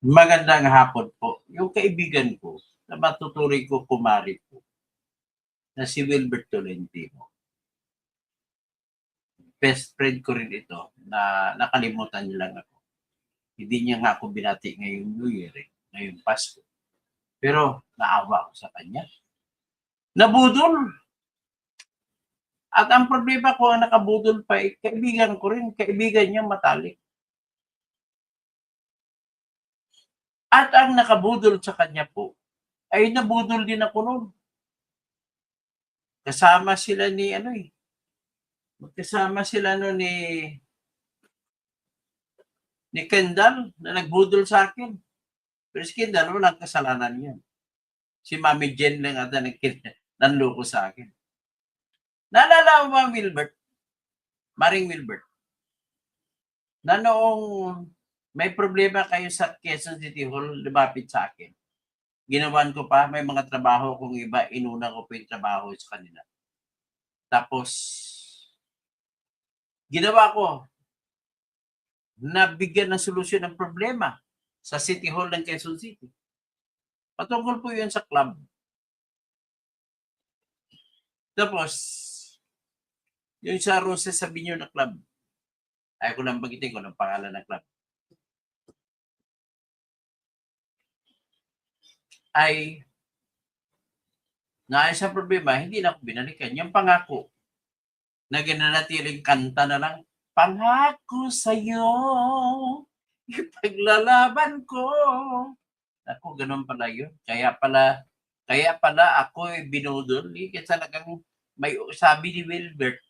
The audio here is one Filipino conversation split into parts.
Magandang hapon po. Yung kaibigan ko na matuturing ko kumari po na si Wilbert Tolentino. Best friend ko rin ito na nakalimutan niya lang ako. Hindi niya nga ako binati ngayong New Year, ngayong Pasko. Pero naawa ako sa kanya. Nabudol! At ang problema ko, ang nakabudol pa, kaibigan ko rin, kaibigan niya matalik. At ang nakabudol sa kanya po, ay nabudol din ako noon. Kasama sila ni magkasama sila no ni Kendall na nagbudol sa akin. Pero si Kendall, walang kasalanan yan. Si Mami Jen lang ata nanloko sa akin. Naalala mo ba, Wilbert? Maring Wilbert? Na noong may problema kayo sa Quezon City Hall, lumapit sa akin. Ginawan ko pa, may mga trabaho kung iba, inuna ko pa yung trabaho sa kanila. Tapos, ginawa ko, nabigyan ng solusyon ng problema sa City Hall ng Quezon City. Patungkol po yun sa club. Tapos, yung sa Roses Sabinyo na club, ayaw ko lang bagitin ko ng pangalan ng club, ay naayos ang problema, hindi na ako binalikan. Yung pangako na ginanatiling kanta na lang, pangako sa'yo, ipaglalaban ko. Ako, ganun pala yun. Kaya pala ako binudol. Kasi talagang may sabi ni Wilbert,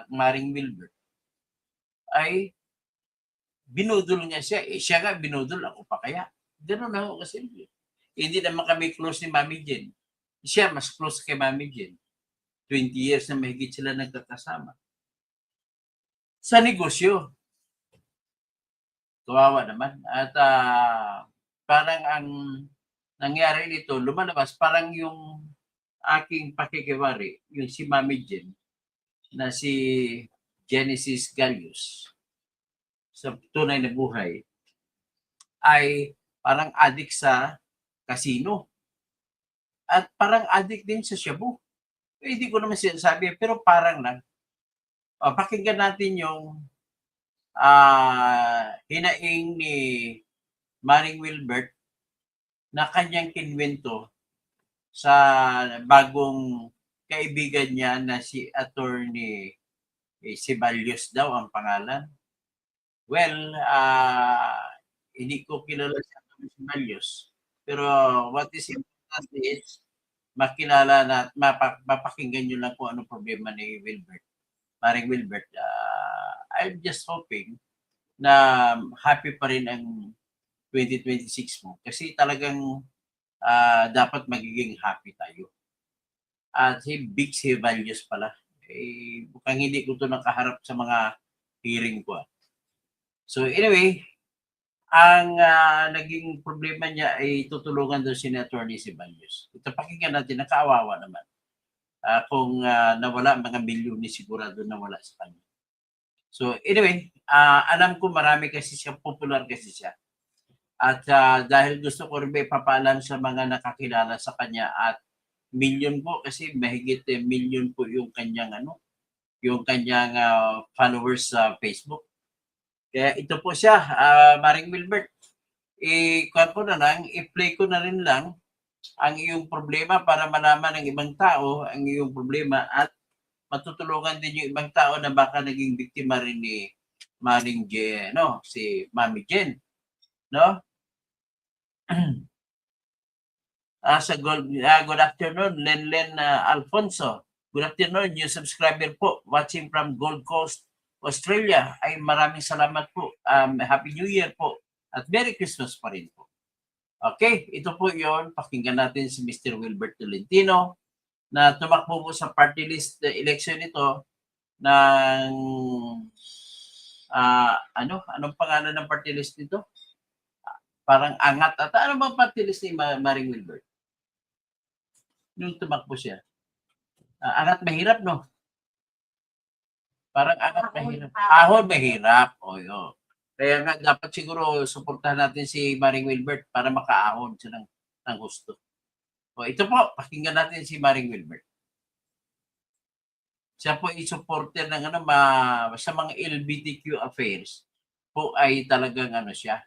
Maring Wilbert, ay binudol niya siya. Siya nga binudol, ako pa kaya. Ganun ako kasi. Hindi naman kami close ni Mami Jen. Siya mas close kay Mami Jen. 20 years na mahigit sila nagkakasama. Sa negosyo. Kawawa naman. At parang ang nangyari nito, lumalabas, parang yung aking pakikiwari, yung si Mami Jen, na si Genesis Galius, sa tunay na buhay, ay parang adik sa casino. At parang adik din sa shabu. Hindi ko naman sinasabi, pero parang lang. Pakinggan natin yung hinaing ni Maring Wilbert na kanyang kinwento sa bagong kaibigan niya na si Attorney Ceballos daw ang pangalan. Well, hindi ko kilala si Attorney Ceballos. Pero what is important is makilala na mapakinggan nyo lang kung anong problema ni Wilbert. Maring Wilbert, I'm just hoping na happy pa rin ang 2026 mo. Kasi talagang dapat magiging happy tayo. At si Big Ceballos pala. Mukhang hindi ko ito nakaharap sa mga hearing ko. So anyway, ang naging problema niya ay tutulungan doon si Attorney Ceballos. Ito pakinggan natin, nakaawawa naman. Kung nawala, mga milyon sigurado nawala sa kanya. So anyway, alam ko marami kasi siya, popular kasi siya. At dahil gusto ko rin ipapaalam sa mga nakakilala sa kanya at milyon po kasi mahigit milyon po yung kanyang followers sa Facebook. Kaya ito po siya, Maring Wilbert. I-play ko na rin lang ang iyong problema para malaman ng ibang tao ang iyong problema at matutulungan din yung ibang tao na baka naging biktima rin ni Maring Jen, si Mami Jen. No? Good afternoon, Lenlen Alfonso. Good afternoon, new subscriber po, watching from Gold Coast, Australia. Ay maraming salamat po. Happy New Year po. At Merry Christmas pa rin po. Okay, ito po yon. Pakinggan natin si Mr. Wilbert Tolentino na tumakbo po sa party list election ito ng anong pangalan ng party list nito? Parang angat at ano bang party list ni Maring Wilbert? Nung tumakbo siya. Angat mahirap, no? Parang angat mahirap. Ahon mahirap. O, yun. Kaya nga dapat siguro suportahan natin si Maring Wilbert para makaahon siya ng gusto. O ito po, pakinggan natin si Maring Wilbert. Siya po ay supporter ng sa mga LGBTQ affairs po ay talagang siya,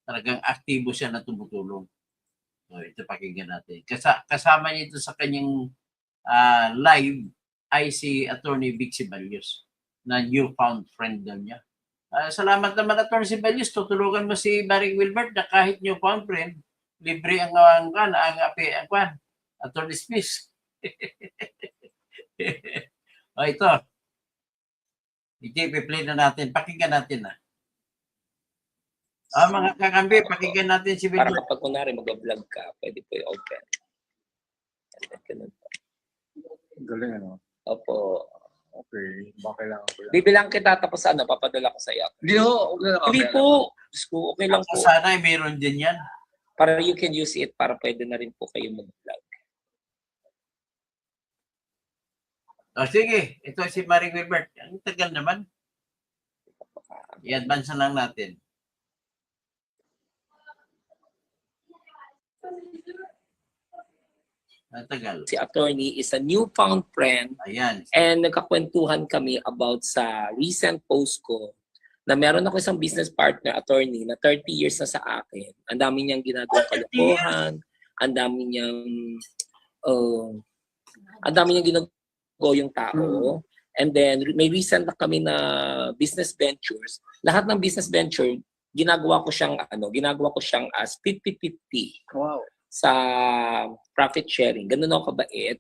talagang aktibo siya na tumutulong. So ito pakinggan natin. Kasama niya ito sa kanyang live ay si Attorney Vic Ceballos na newfound friend daw niya. Salamat naman Attorney Ceballos, tutulungan mo si Maring Wilbert na kahit newfound friend, libre ang Attorney Smith. O ito. I-play na natin. Pakinggan natin na. Mga kakambi, pakinggan natin si Para Wilbert. kapag kunwari mag-vlog ka, pwede po i-open. Ganun po. Galing ano? Opo. Okay, baka kailangan ko yan. Bibilang kita tapos papadala ko sa iyo. Hindi ho, Hindi po. Diyos ko, okay lang po. Sana ay meron din yan. Para you can use it para pwede na rin po kayo mag-vlog. O sige, ito si Maring Wilbert. Ang tagal naman. I-advance na lang natin. Ang tagal. Si attorney is a newfound friend Ayan. and nagkakwentuhan kami about sa recent post ko na meron ako isang business partner attorney na 30 years na sa akin. Ang dami niyang ginagawang kalokohan, ang dami niyang ginagawa yung tao. And then may recent na kami na business ventures. Lahat ng business venture ginagawa ko siyang as 50-50. Wow. Sa profit sharing. Ganun ako kabait.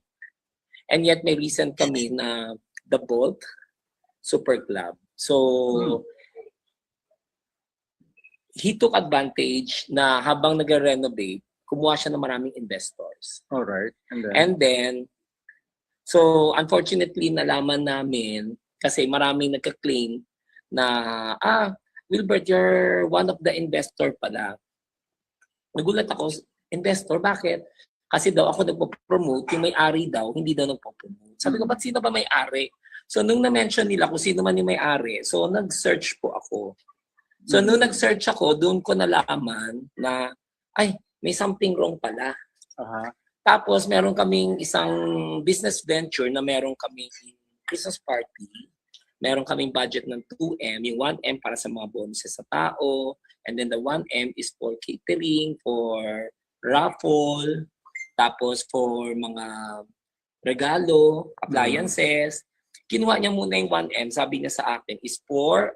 And yet may recent kami na The Bolt Super Club. So, he took advantage na habang nag-renovate, kumuha siya ng maraming investors. Alright. And then, so unfortunately, nalaman namin kasi maraming nagka-claim na, Wilbert, you're one of the investor pala. Nagulat ako, investor, bakit? Kasi daw ako nagpo-promote, yung may-ari daw, hindi daw nagpo-promote. Sabi ko, ba't sino ba may-ari? So, nung na-mention nila kung sino man yung may-ari, so nag-search po ako. So, nung nag-search ako, doon ko nalaman na, ay, may something wrong pala. Tapos, meron kaming isang business venture na meron kaming Christmas party. Meron kaming budget ng 2M, yung 1M para sa mga bonuses sa tao, and then the 1M is for catering, for raffle, tapos for mga regalo, appliances. Kinuha niya muna yung 1M, sabi niya sa akin, is for,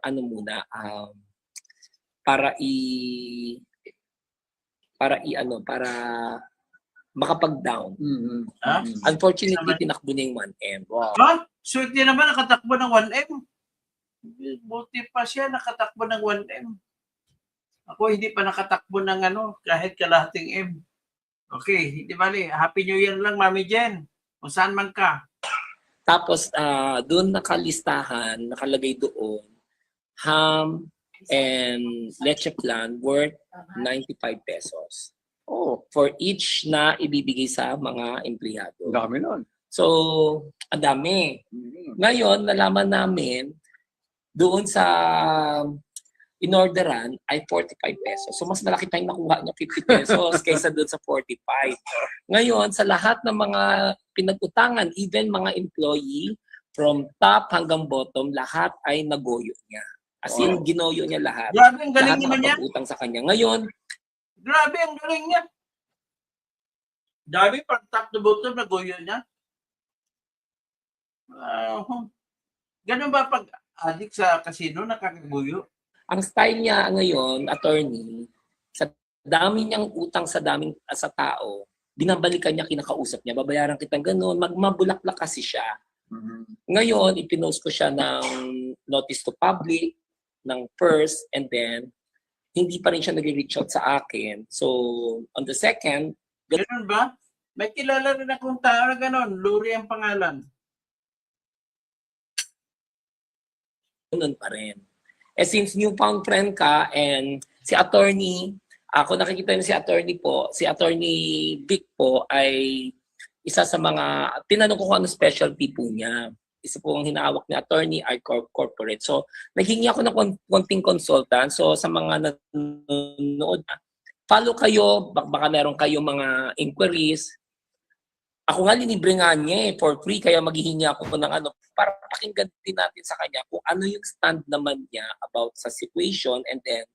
para makapag-down. Unfortunately, tinakbo niya yung 1M. Wow. Swerte naman nakatakbo ng 1M. Buti pa siya nakatakbo ng 1M. Ako hindi pa nakatakbo ng kahit kalahating M. Okay, hindi bali. Happy New Year lang, Mami Jen. Kung saan man ka. Tapos, doon nakalagay doon, ham and leche plan worth 95 pesos. Oh, For each na ibibigay sa mga empleyado. ang dami nun. So, ang dami. Ngayon, nalaman namin, doon sa in-orderan ay 45 pesos. So, mas malaki tayong nakuha niya 50 pesos kaysa doon sa 45. Ngayon, sa lahat ng mga pinag-utangan, even mga employee, from top hanggang bottom, lahat ay nagoyo niya. As in, ginoyo niya lahat. Grabe, ang galing Lahat naman niya. nakapag-utang sa kanya. Ngayon, Grabe, ang galing niya. Dami pang top to bottom na goyo niya. Ganun ba pag adik sa casino, nakakaguyo? ang style niya ngayon, attorney, sa dami niyang utang sa tao, binabalikan niya, kinakausap niya, babayaran kitang ganun, magmabulaklak kasi siya. Ngayon, ipinost ko siya ng notice to public, ng first, and then, hindi pa rin siya nag-reach out sa akin. So, on the second, Ganun ba? May kilala rin akong tao na ganun. Luri ang pangalan. ganun pa rin. Eh since newfound friend ka and si attorney, ako nakikita niyo si attorney po, si attorney Vic po ay isa sa mga, tinanong ko kung ano specialty po niya. isa po ang hinahawak ni attorney ay corporate. So, naghingi ako ng konting consultant. So, sa mga nanonood, follow kayo, baka meron kayong mga inquiries. Ako nga, linibre nga niya for free, kaya maghihingi ako ng para pakinggan din natin sa kanya kung ano yung stand naman niya about sa situation, and then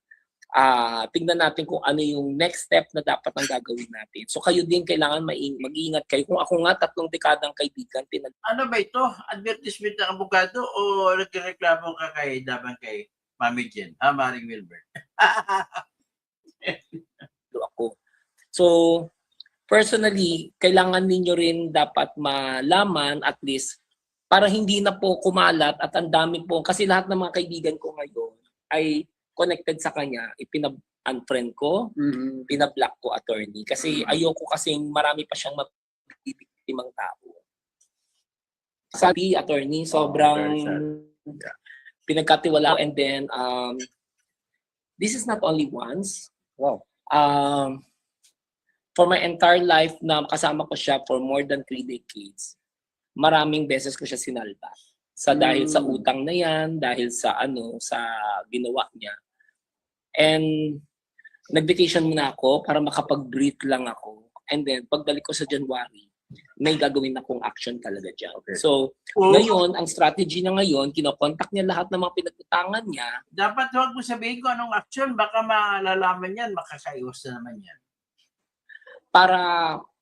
tingnan natin kung ano yung next step na dapat ang gagawin natin. So kayo din kailangan mag-iingat kayo. Kung ako nga 3 dekadang kaibigan, Ano ba ito? Advertisement ng abogado o nagreklamo ka kay Mami Jen? Maring Wilbert. ako. So, personally, kailangan ninyo rin dapat malaman at least para hindi na po kumalat at ang dami po. Kasi lahat ng mga kaibigan ko ngayon ay connected sa kanya. Unfriend ko, pinablock ko attorney. Kasi ayoko kasing marami pa siyang mabibiktimang tao. Sabi, attorney, sobrang pinagkatiwala. And then, this is not only once. Wow. For my entire life na kasama ko siya for more than 3 decades, maraming beses ko siya sinalba. Dahil sa utang na yan, dahil sa sa ginawa niya. And nag-vacation muna ako para makapag-breathe lang ako. And then, pagbalik ko sa January, may gagawin akong action talaga dyan. Okay. So, ngayon, ang strategy na ngayon, kinokontak niya lahat ng mga pinag-utangan niya. Dapat huwag mo sabihin ko anong action, baka malalaman yan, makakaiwas na naman yan. Para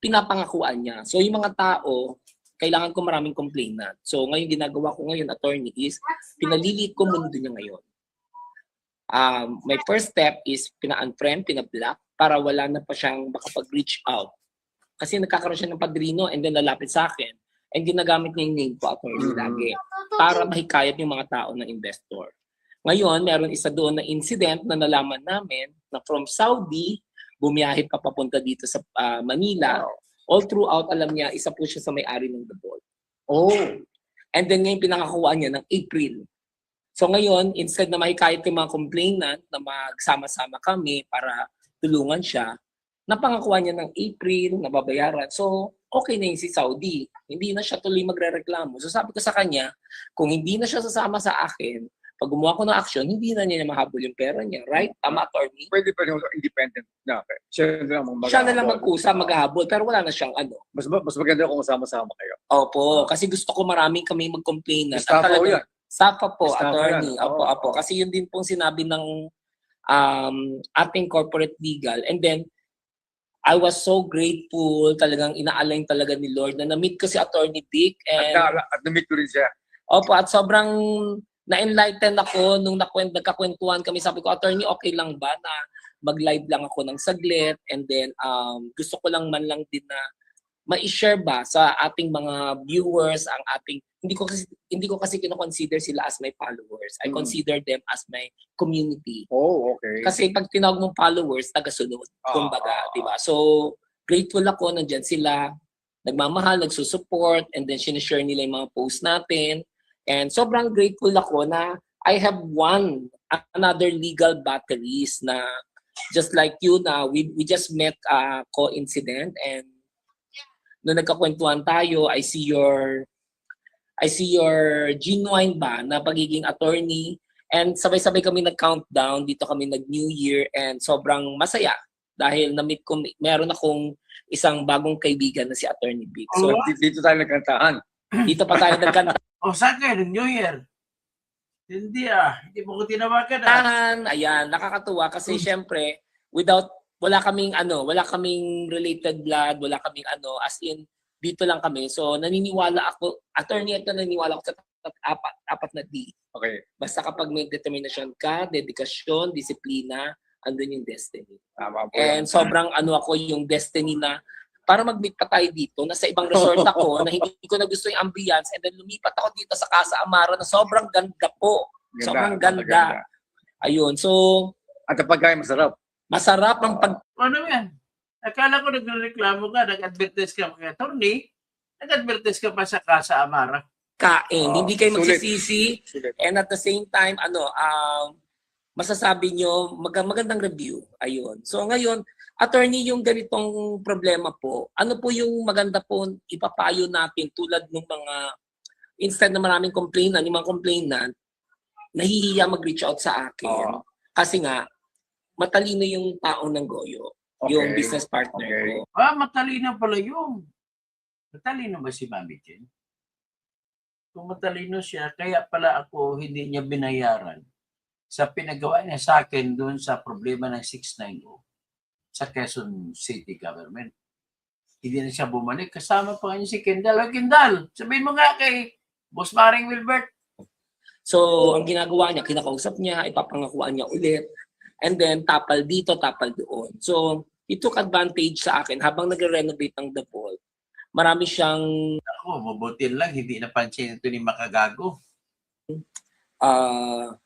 pinapangakuan niya. So, yung mga tao, kailangan ko maraming complainant. So, ngayon, ginagawa ko ngayon, attorney, is pinalilit ko mundo niya ngayon. My first step is pina-unfriend, pina-block, para wala na pa siyang makapag-reach out. Kasi nagkakaroon siya ng padrino and then lalapit sa akin. And ginagamit niya yung name ko, attorney, lagi. Para mahikayat yung mga tao ng investor. Ngayon, meron isa doon na incident na nalaman namin na from Saudi, bumiyahe pa papunta dito sa Manila. All throughout, alam niya, isa po siya sa may-ari ng The Ball. And then ngayon, pinangakuha niya ng April. So ngayon, instead na mahikayat yung mga complainant na magsama-sama kami para tulungan siya, napangakuha niya ng April, nababayaran. So, okay na yung si Saudi. Hindi na siya tuloy magre-reklamo. So sabi ko sa kanya, kung hindi na siya sasama sa akin, pag gumawa ko ng action, hindi na niya mahabol yung pera niya. Right? Tama, attorney? Pwede pa rin independent na. Siya na lang magkusa, maghahabol, pero wala na siyang Mas maganda kung sama-sama kayo. Opo, kasi gusto ko maraming kami mag-complain. Staff po yan. Safa po, Staff attorney. yan. Opo. Kasi yun din pong sinabi ng ating corporate legal. And then, I was so grateful, talagang ina-align talaga ni Lord na na-meet ko si Attorney Vic. At na-meet ko rin siya. Opo, at sobrang na-enlighten ako nung nagkakwentuhan kami. Sabi ko, attorney, okay lang ba na mag-live lang ako ng saglit? And then, gusto ko lang man lang din na ma-share ba sa ating mga viewers ang ating, hindi ko kasi kino-consider sila as my followers. I consider them as my community. Oh, okay. Kasi pag tinawag mong followers, taga-sunod. Kumbaga, di ba? So, grateful ako, nandyan sila, nagmamahal, nagsusupport, and then sinishare nila yung mga posts natin. And sobrang grateful ako na I have won another legal batteries na just like you na we just met coincident, and nung nagkakwentuhan tayo, I see your genuine ba na pagiging attorney, and sabay-sabay kami nag-countdown, dito kami nag-New Year, and sobrang masaya dahil na-meet ko, meron akong isang bagong kaibigan na si Attorney Vic. So, Dito tayo nagkantahan. dito pa tayo nagkanta. Saan kayo? New Year? Hindi mo ko tinawagan Ayan, nakakatuwa kasi syempre, wala kaming related blood, wala kaming as in, dito lang kami. So, naniniwala ako, attorney, naniniwala ako sa apat na D. Okay. Basta kapag may determination ka, dedikasyon, disiplina, andun yung destiny. Tama po. And sobrang ako yung destiny na para mag-meet pa tayo dito, nasa ibang resort ako na hindi ko na gusto yung ambience, and then lumipat ako dito sa Casa Amara na sobrang ganda po. Sobrang ganda. Ayun. So, at ang pagkain masarap. Masarap ang Ano yan? Akala ko nagreklamo ka, nag-advertise ka kay attorney, nag-advertise ka pa sa Casa Amara. pagkain. Hindi kayo Sulit. magsisisi. Sulit. And at the same time, masasabi nyo, magandang review. Ayun. So ngayon, attorney, yung ganitong problema po, ano po yung maganda po ipapayo natin tulad ng mga instead na maraming complainant, yung mga complainant, nahihiya mag-reach out sa akin. Kasi nga, matalino yung tao ng Goyo. Yung business partner ko. Matalino pala yung. Matalino ba si Mami Jen? Kung matalino siya, kaya pala ako hindi niya binayaran sa pinagawa niya sa akin doon sa problema ng 690 sa Quezon City Government. Hindi na siya bumalik. Kasama pa niya si Kendall. Kendall, sabihin mo nga kay Boss Maring Wilbert. So, ang ginagawa niya, kinakausap niya, ipapangakuan niya ulit. And then, tapal dito, tapal doon. So, he took advantage sa akin habang nagre-renovate ng The Vault. Marami siyang... Ako, mabuti lang, hindi napansin ito ni Makagago.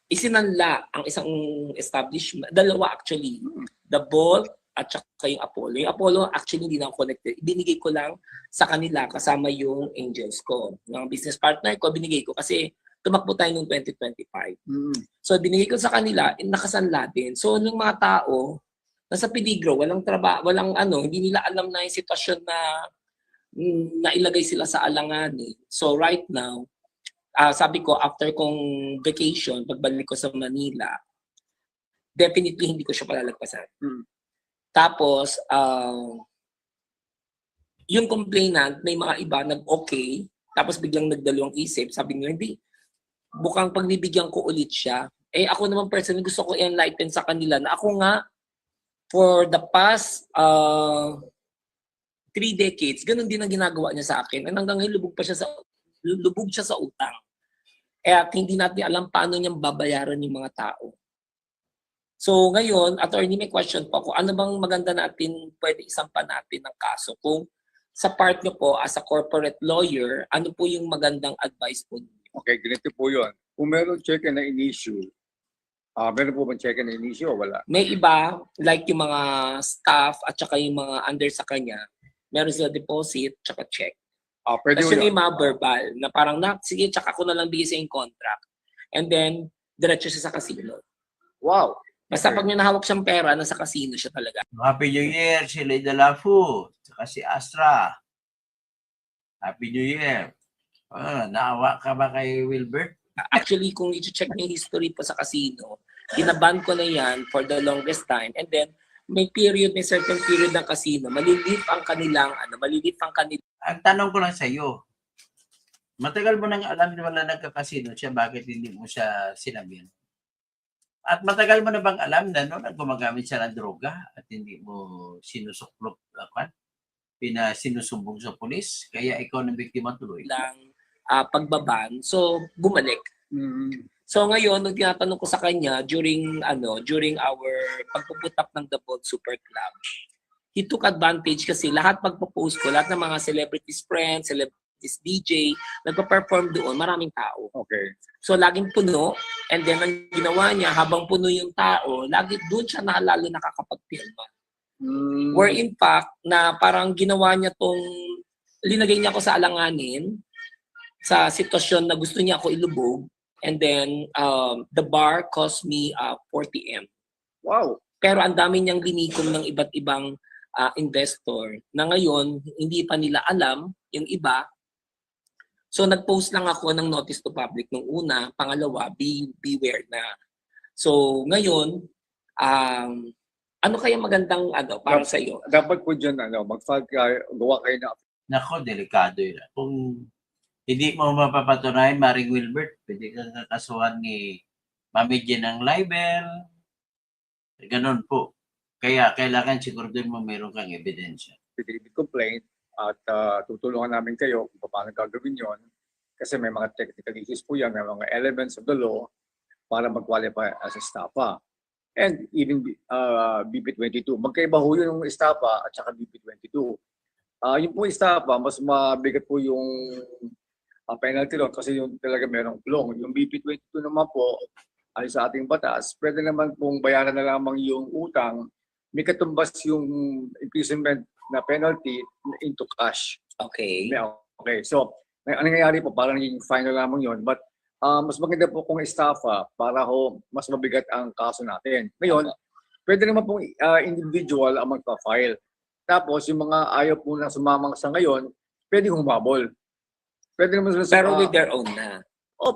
Isinanla ang isang establishment, dalawa actually, The Vault at saka yung Apollo. Yung Apollo, actually, hindi na ako connected. Binigay ko lang sa kanila kasama yung angels ko. Yung business partner ko, binigay ko kasi tumakbo tayo noong 2025. So, binigay ko sa kanila, nakasanla din. So, yung mga tao, nasa peligro, walang trabaho, walang hindi nila alam na yung sitwasyon na nailagay sila sa alanganin. So, right now, sabi ko, after kong vacation, pagbalik ko sa Manila, definitely hindi ko siya palalagpasan. Tapos, yung complainant, may mga iba nag-okay, tapos biglang nagdalawang isip, sabi nyo, hindi, bukang pagbibigyan ko ulit siya. Eh ako naman personally gusto ko enlighten sa kanila na ako nga for the past 3 decades, ganun din ang ginagawa niya sa akin. And hanggang ngayon lubog siya sa utang. At hindi natin alam paano niyang babayaran yung mga tao. So ngayon, attorney, may question po ako, ano bang maganda natin, pwede isampa natin ng kaso? Kung sa part niyo po as a corporate lawyer, ano po yung magandang advice po niyo? Okay, ganito po yun. Kung meron check-in na in-issue, meron po bang check-in na in-issue o wala? May iba, like yung mga staff at saka yung mga under sa kanya, meron sila deposit at saka check. Pwede Kasi yun. yung mga verbal na parang, sige, tsaka ako na lang bigay sa yung contract. And then, diretso siya sa casino. Wow. Basta pag may nahawak siyang pera, nasa casino siya talaga. Happy New Year, si Leda Lafu, saka si Astra. Happy New Year. Naawa ka ba kay Wilbert? Actually, kung i-check niyo yung history po sa casino, binaban ko na yan for the longest time. And then, may certain period ng casino, maliliit ang kanilang. Ang tanong ko lang sa iyo, matagal mo nang alam na wala nagkakasino siya, bakit hindi mo siya sinabihan? At matagal mo na bang alam na noon gumagamit siya ng droga at hindi mo sinusuklop, sinusumbong sa pulis, kaya ikaw na biktima tuloy? Pagbaban, so bumalik. So ngayon, nung tinatanong ko sa kanya during our pagpuput up ng The Vault Super Club, he took advantage kasi lahat pagpo-post ko, lahat ng mga celebrities friends, celebrities DJ, nagpa-perform doon, maraming tao. Okay. So laging puno, and then ang ginawa niya, habang puno yung tao, lagi doon siya lalo nakakapagpirma. Where in fact, na parang ginawa niya linagay niya ako sa alanganin, sa sitwasyon na gusto niya ako ilubog, and then the bar cost me 40M. Wow. Pero ang dami niyang linikom ng iba't ibang investor na ngayon hindi pa nila alam yung iba. So nag-post lang ako ng notice to public nung una, pangalawa, beware na. So ngayon, ano kaya magandang para sa iyo? Dapat po dyan, mag-file gawa kayo na. Nako, delikado yun. Kung hindi mo mapapatunayan, Maring Wilbert, pwede kang kakasuhan ni Mami Jen ng libel. Ganon po. Kaya kailangan siguraduhin mo meron kang ebidensya. Complaint at tutulungan namin kayo kung paano gagawin yon. Kasi may mga technical issues po yan, may mga elements of the law para mag-qualify as a staffa. And even BP22. Magkaiba ho yun yung staffa at saka BP22. Yung po staffa, mas mabigat po yung penalty law kasi yung talaga merong kulong. Yung BP22 naman po, ay sa ating batas, pwede naman pong bayaran na lamang yung utang, may katumbas yung imprisonment na penalty into cash. Okay. Okay, so, ang nangyayari po, parang yung final lamang yun, but mas maganda po kung staffa para mas mabigat ang kaso natin. Ngayon, pwede naman pong individual ang magpa-file. Tapos, yung mga ayaw po na sumamang sa ngayon, pwede humabol. Pwede naman sila Pero with their own na.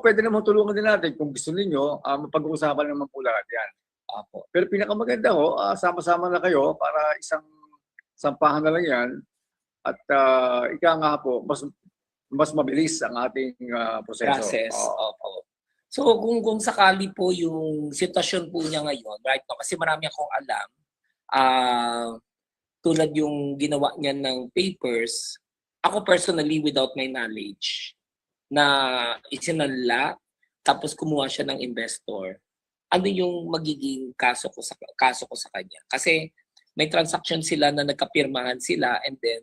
pwede naman tulungan din natin kung gusto ninyo, mapag-uusapan naman po lahat yan. Opo. Pero pinakamaganda sama-sama na kayo para isang sampahan na lang yan. At ika nga po, mas mabilis ang ating proseso. Process. Opo. So kung sakali po yung sitwasyon po niya ngayon, right now, kasi marami akong alam, tulad yung ginawa niya ng papers, ako personally without my knowledge, na isinanla, tapos kumuha siya ng investor, ano yung magiging kaso ko sa kanya? Kasi may transaction sila na nagkapirmahan sila and then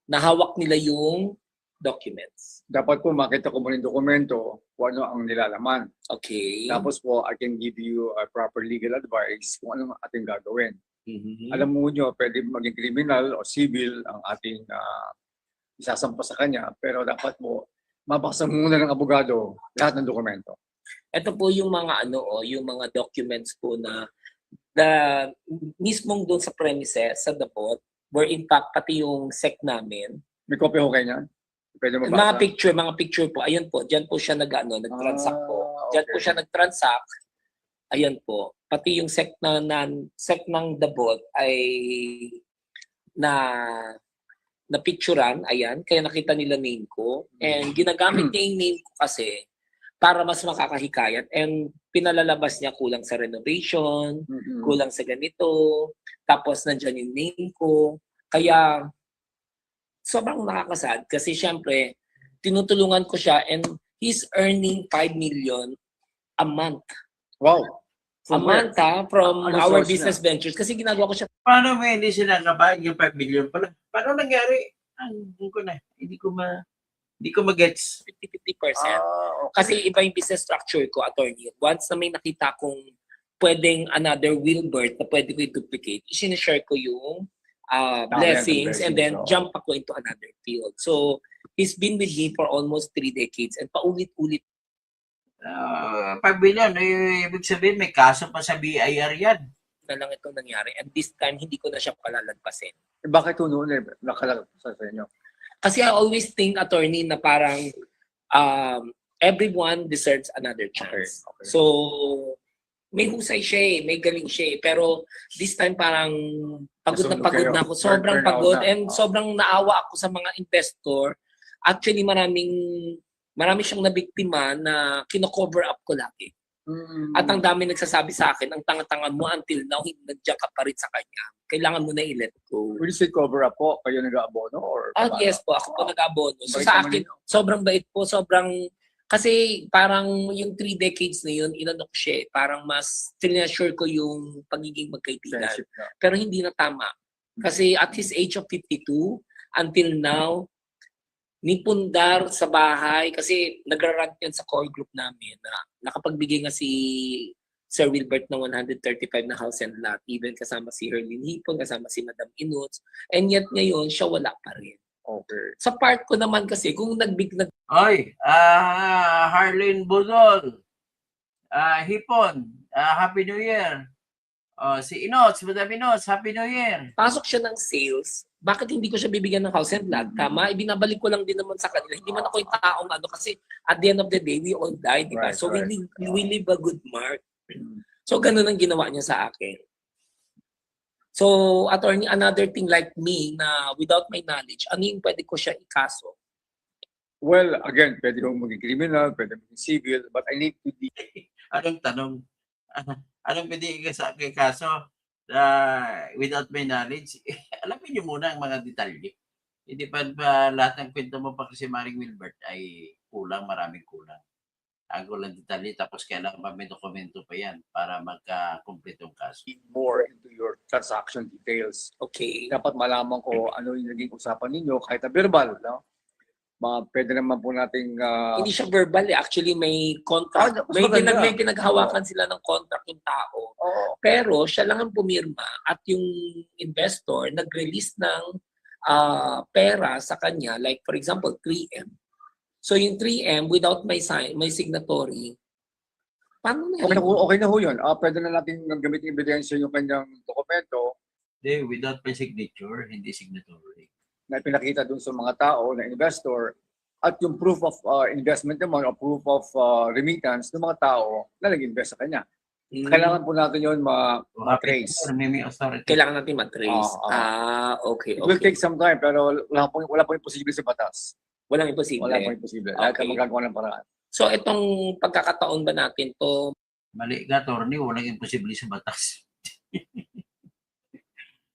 nahawak nila yung documents. Dapat po makita ko muna yung dokumento kung ano ang nilalaman. Okay. Tapos po, I can give you a proper legal advice kung ano ang ating gagawin. Mhm. Alam mo nyo, pwede maging criminal o civil ang ating isasampa sa kanya. Pero dapat po, mabasa muna ng abogado lahat ng dokumento. Ito po yung mga yung mga documents po na mismong doon sa premises, sa depot, where in fact pati yung SEC namin, May copy ho kayo niyan? Pwede mabasa? mga picture po, ayun po, diyan po siya nag-transact po. Diyan po okay. siya nag-transact. Ayan po. Pati yung SEC SEC ng depot ay na picturean, ayan, kaya nakita nila name ko. And ginagamit niya yung name ko kasi para mas makakahikayat. And pinalalabas niya kulang sa renovation, Mhm. kulang sa ganito, tapos nandyan yung name ko. Kaya sobrang nakakasad kasi syempre tinutulungan ko siya and he's earning 5 million a month. Wow! A month from Ano our source business ventures kasi ginagawa ko siya. Paano mo hindi sila kabahan yung 5 million pala? Paano nangyari? Hindi ko magets. 50-50%. Okay. Kasi iba yung business structure ko, attorney. Once na may nakita kong pwedeng another Wilbert na pwede ko i-duplicate, isinishare ko yung blessings and then oo. jump ako into another field. So, he's been with me for almost 3 decades and paulit-ulit 5 million, ibig sabihin may kaso pa sa BIR yan. na lang itong nangyari. And this time, hindi ko na siya palalagpasin. Bakit noon nakalagpas sa inyo? Kasi I always think, attorney, na parang everyone deserves another chance. Okay. So, may husay siya may galing siya Pero this time parang pagod Nasunog na pagod kayo. na ako. Sobrang Burn out pagod na. and sobrang naawa ako sa mga investor. Actually, marami siyang nabiktima na kino-cover up ko lagi. At ang dami nagsasabi sa akin, ang tanga-tanga mo until now, hindi nandiyan ka pa rin sa kanya. Kailangan mo na i-let go. When you say cover up po, kayo nag-aabono? Or Yes po, ako po nag-abono. So Bait sa naman akin, ninyo. sobrang bait po, kasi parang yung 3 decades na yun, inano ko siya parang mas trinasure ko yung pagiging magkaibigan. Friendship na. Pero hindi na tama. Kasi at his age of 52, until now, nipundar sa bahay kasi nagrarant yun sa core group namin na nakapagbigay nga si Sir Wilbert ng 135 na house and lot, even kasama si Herlin Hipon, kasama si Madam Inuts, and yet ngayon siya wala pa rin. Okay. Sa part ko naman kasi, kung Oy, Harlin Budol, Hipon, Happy New Year. Si Inots, Madam Inots, Happy New Year. pasok siya ng sales, bakit hindi ko siya bibigyan ng house and lot? Tama, ibinabalik ko lang din naman sa kanila. Hindi man ako yung taong kasi at the end of the day, we all die, di ba? Right, So right. we leave a good mark. So ganun ang ginawa niya sa akin. So, attorney, another thing like me na without my knowledge, ano yung pwede ko siya ikaso? Well, again, pwede kong maging criminal, pwede maging civil, but I need to be... Anong tanong? Anong pwede sa akin kaso? Without my knowledge, alamin niyo muna ang mga detalye. Hindi pa lahat ng kwento mo pa kasi Maring Wilbert ay maraming kulang. Ang kulang detalye, tapos kailangan pa may dokumento pa yan para magka-kompletong kaso. more into your transaction details. Okay. Dapat malaman ko ano yung naging usapan ninyo kahit na verbal, no? Pwede naman po nating Hindi siya verbal Actually, may contract. mas maganda. May pinaghawakan sila ng contract yung tao. Pero siya lang ang pumirma at yung investor nag-release ng pera sa kanya. Like for example, 3M. So yung 3M, without my signatory, paano na okay na ho yun. Pwede na natin gamitin ebidensya yung kanyang dokumento Without my signature, hindi signatory. na pinakita dun sa mga tao na investor at yung proof of investment naman o proof of remittance ng mga tao na nag-invest sa kanya. Kailangan po natin yun ma-trace. May authority. Kailangan natin matrace. Okay. It will take some time pero wala pong imposible sa batas. Walang imposible. Wala pong imposible. Lahat Okay. ang magagawa ng paraan. So, itong pagkakataon ba natin to, Mali ka, attorney, walang imposible sa batas.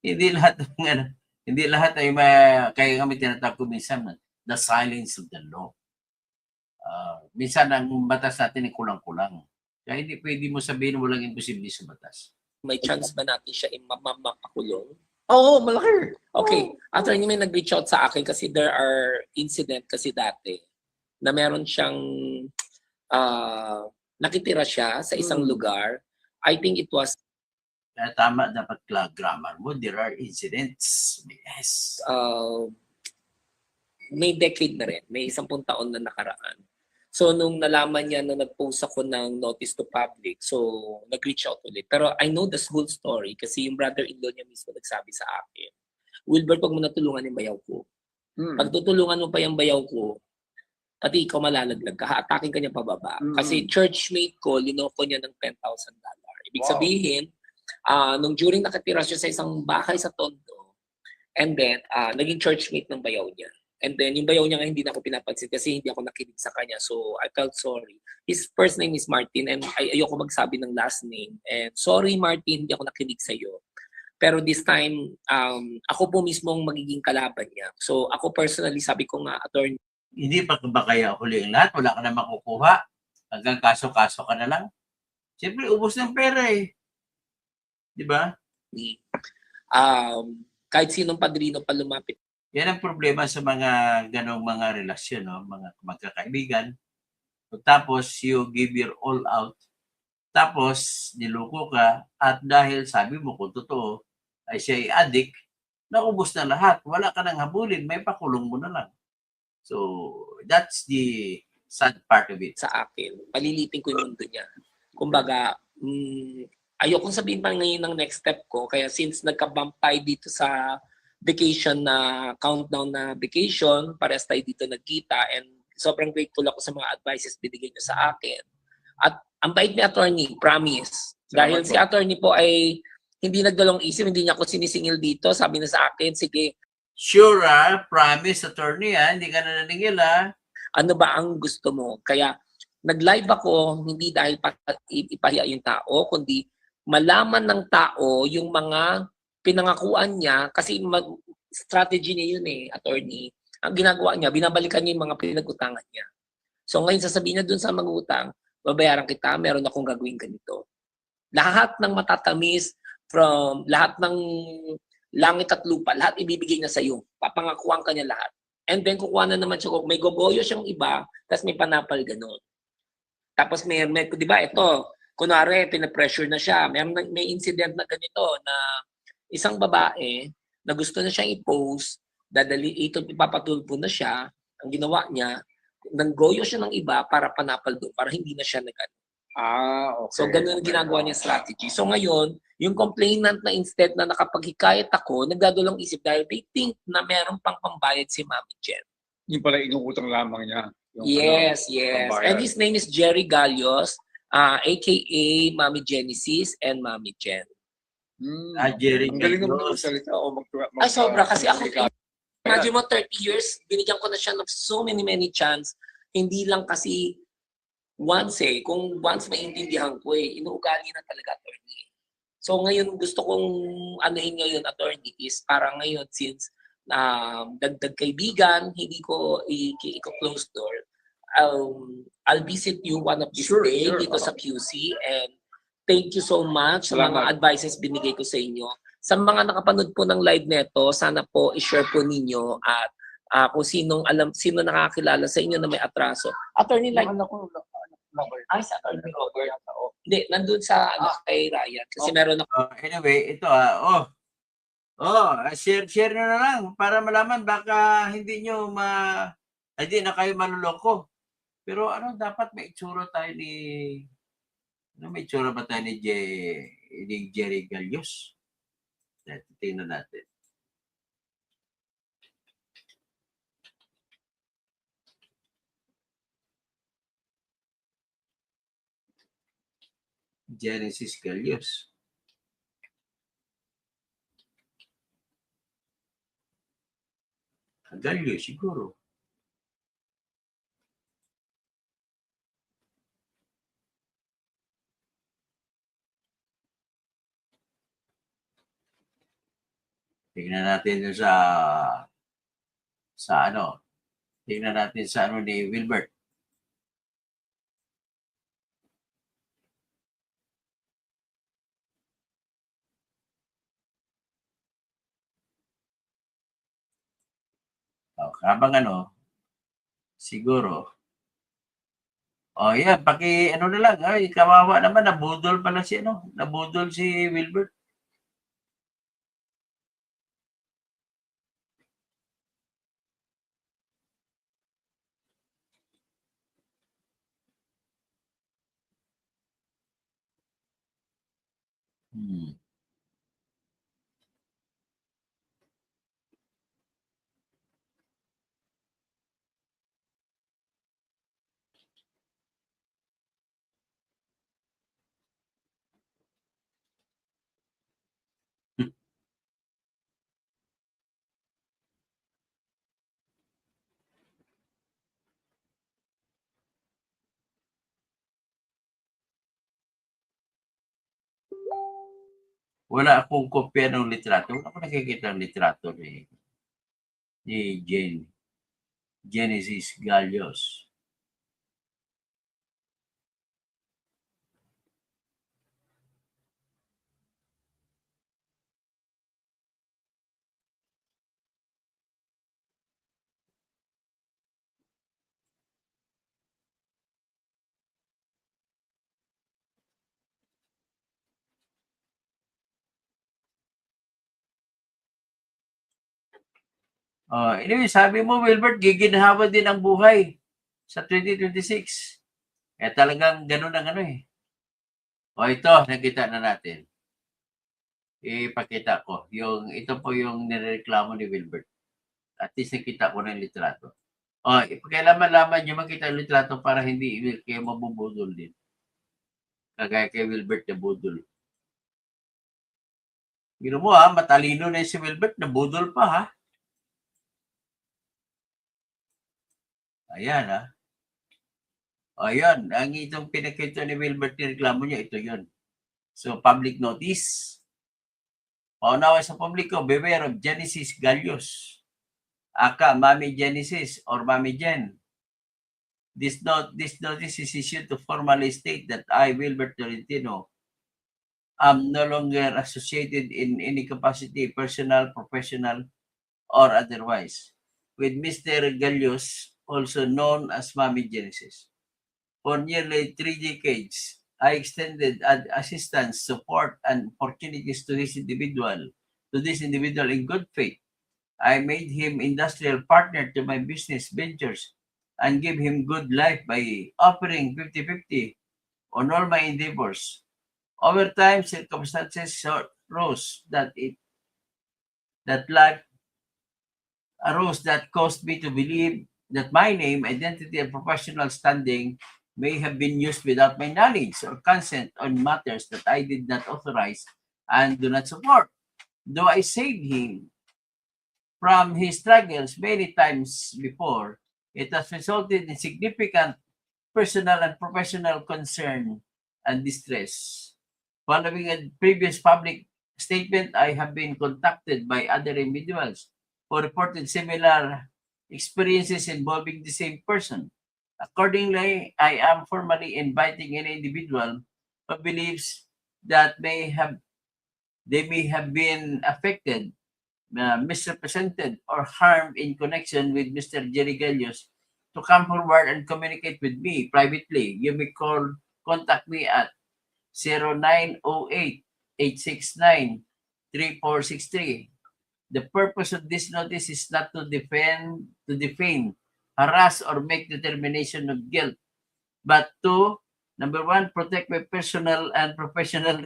Hindi lahat ng hindi lahat ay kaya kami tinatawag ko minsan the silence of the law. Minsan ang batas natin ay kulang-kulang. Kaya hindi pwede mo sabihin walang imposible sa batas. may chance ba natin siya mapakulong? Oo, malaki. Okay. Attorney, may nag-reach out sa akin kasi there are incident kasi dati na meron siyang nakitira siya sa isang lugar. I think it was Kaya tama, dapat grammar mo. There are incidents. Yes. may decade na rin. May 10 taon na nakaraan. So, nung nalaman niya na nag-post ako ng notice to public, so, nag-reach out ulit. Pero I know the whole story kasi yung brother-in-law niya mismo nagsabi sa akin, Wilbert, pag mo natulungan yung bayaw ko. Pag tutulungan mo pa yung bayaw ko, pati ikaw malalaglag ka, ha-atakin ka niya pababa. Kasi churchmate ko, linoko niya ng $10,000. Ibig sabihin, nung during nakatira siya sa isang bahay sa Tondo, and then, naging churchmate ng bayaw niya. And then, yung bayaw niya nga hindi na ako pinapansin kasi hindi ako nakinig sa kanya. So, I felt sorry. His first name is Martin and ayoko magsabi ng last name. And sorry, Martin, hindi ako nakinig sa'yo. Pero this time, ako po mismo ang magiging kalaban niya. So, ako personally, sabi ko nga, attorney, Hindi pa ba kaya huli ang lahat? Wala ka na makukuha. Hanggang kaso-kaso ka na lang. Siyempre, ubos ng pera eh. Di ba? kahit sinong padrino pa lumapit. Yan ang problema sa mga ganong mga relasyon, no? Mga magkakaibigan. Tapos, you give your all out. Tapos, niloko ka. At dahil sabi mo kung totoo, ay siya ay addict, naubos na lahat. Wala ka nang habulin. May pakulong mo na lang. So, that's the sad part of it. Sa akin, palilitin ko yung mundo niya. Kumbaga, ayokong sabihin pa ngayon ng next step ko. Kaya since nagka-bump tayo dito sa vacation na countdown na vacation, parehas tayo dito nagkita and sobrang grateful ako sa mga advices binigay niyo sa akin. At ang bait ni attorney, promise. Dahil si attorney po ay hindi nagdalawang isip, hindi niya ako sinisingil dito. Sabi na sa akin, sige. Sure, promise, attorney, hindi ka na naningil, Ano ba ang gusto mo? Kaya nag-live ako, hindi dahil ipahiya yung tao, kundi malaman ng tao yung mga pinangakuan niya kasi strategy niya yun attorney. Ang ginagawa niya, binabalikan niya yung mga pinag-utangan niya. So ngayon sasabihin niya dun sa mag-utang, babayaran kita, meron akong gagawin ganito. Lahat ng matatamis, from lahat ng langit at lupa, lahat ibibigay niya sa iyo. Papangakuan ka niya lahat. And then kukuha na naman siya, may gogoyo siyang iba, tapos may panapal ganun. Tapos may di ba, ito, kunwari, pinapressure na siya. May incident na ganito na isang babae na gusto na siyang i-post, ipapatulpo na siya, ang ginawa niya, nanggoyo siya ng iba para panapal doon, para hindi na siya okay. So, ganun ang ginagawa niya strategy. So, ngayon, yung complainant na instead na nakapaghikayat ako, nagdadalawang isip dahil they think na meron pang pambayad si Mami Jen. Yung pala inuutang lamang niya. Yes. And his name is Jerry Gallos, aka Mami Genesis and Mami Jen. Jerry Ang galing naman Gallos. magsalita o Ay, sobra. Kasi ako, imagine mo, 30 years, binigyan ko na siya ng so many chance. Hindi lang kasi once kung once maintindihan ko inuugali na talaga, attorney. So ngayon, gusto kong anuhin ngayon, attorney, is parang ngayon, since dagdag kaibigan, hindi ko i-close door, I'll visit you one of these days dito sa QC and thank you so much sa mga advices binigay ko sa inyo. Sa mga nakapanood po ng live neto, sana po i-share po ninyo at kung sino nakakilala sa inyo na may atraso. Attorney, like, ay, sa Attorney Robert. Hindi, nandun sa kay Ryan. Kasi meron ako. Anyway, ito share na lang para malaman baka hindi nyo hindi na kayo maluloko. Pero dapat may itsura tayo may itsura ba tayo ni Jerry Gallos? Tingnan natin. Genesis Galios. Galio siguro. Tingnan natin dun sa ano. Tingnan natin sa ano ni Wilbert. Habang ano, siguro. Yan, ano na lang, ay, kawawa naman, nabudol pala si, nabudol si Wilbert. Hmm. Wala akong kopya ng litrato. Wala akong nakikita ng litrato ni Genesis Galios. Anyway, sabi mo, Wilbert, giginhawa din ang buhay sa 2026. Talagang ganun ang ano eh. Ito, nakita na natin. Ipakita ko. Ito po yung nireklamo ni Wilbert. At least nakita ko na yung litrato. Kailangan nyo makita yung litrato para hindi kayo mabubudol din. Kagaya kay Wilbert na budol. Gino mo matalino na si Wilbert, na budol pa ha. Ayan ha. Ayan, ang itong pinakita ni Wilbert ni reklamo niya, ito yun. So, public notice. Paunawa sa publiko, beware of Genesis Galios. Aka, Mami Genesis or Mami Jen. This notice is issued to formally state that I, Wilbert Tolentino, am no longer associated in any capacity, personal, professional, or otherwise, with Mr. Galios, also known as Mami Genesis. For nearly 3 decades, I extended assistance, support, and opportunities to this individual in good faith. I made him industrial partner to my business ventures and give him good life by offering 50-50 on all my endeavors. Over time, circumstances arose that caused me to believe that my name, identity, and professional standing may have been used without my knowledge or consent on matters that I did not authorize and do not support. Though I saved him from his struggles many times before, it has resulted in significant personal and professional concern and distress. Following a previous public statement, I have been contacted by other individuals who reported similar experiences involving the same person. Accordingly, I am formally inviting any individual who believes that they may have been affected, misrepresented, or harmed in connection with Mr. Jerry Galios to come forward and communicate with me privately. You may contact me at 0908-869-3463. The purpose of this notice is not to defame, harass, or make determination of guilt, but to, number one, protect my personal and professional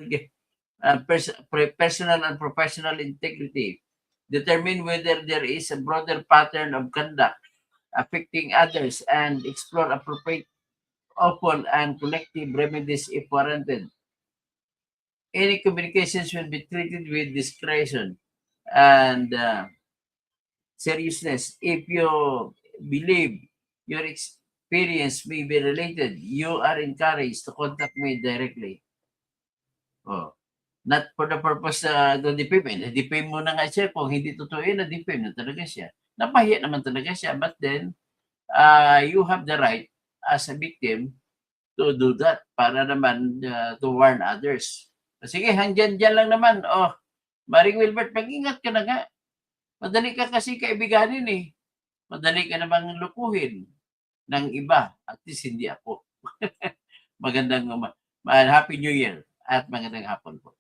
integrity, determine whether there is a broader pattern of conduct affecting others, and explore appropriate, open, and collective remedies if warranted. any communications will be treated with discretion and seriousness. If you believe your experience may be related, you are encouraged to contact me directly. Oh. Not for the purpose to defame. Na-defame mo na nga siya. Kung hindi totoo yun, na-defame na talaga siya. Napahiya naman talaga siya. But then, you have the right as a victim to do that para naman to warn others. Sige, hanggang dyan lang naman. Oh, Maring Wilbert, mag-ingat ka na nga. Madali ka kasi kaibiganin eh. Madali ka namang lukuhin ng iba. At least hindi ako. Magandang Happy New Year at magandang hapon po.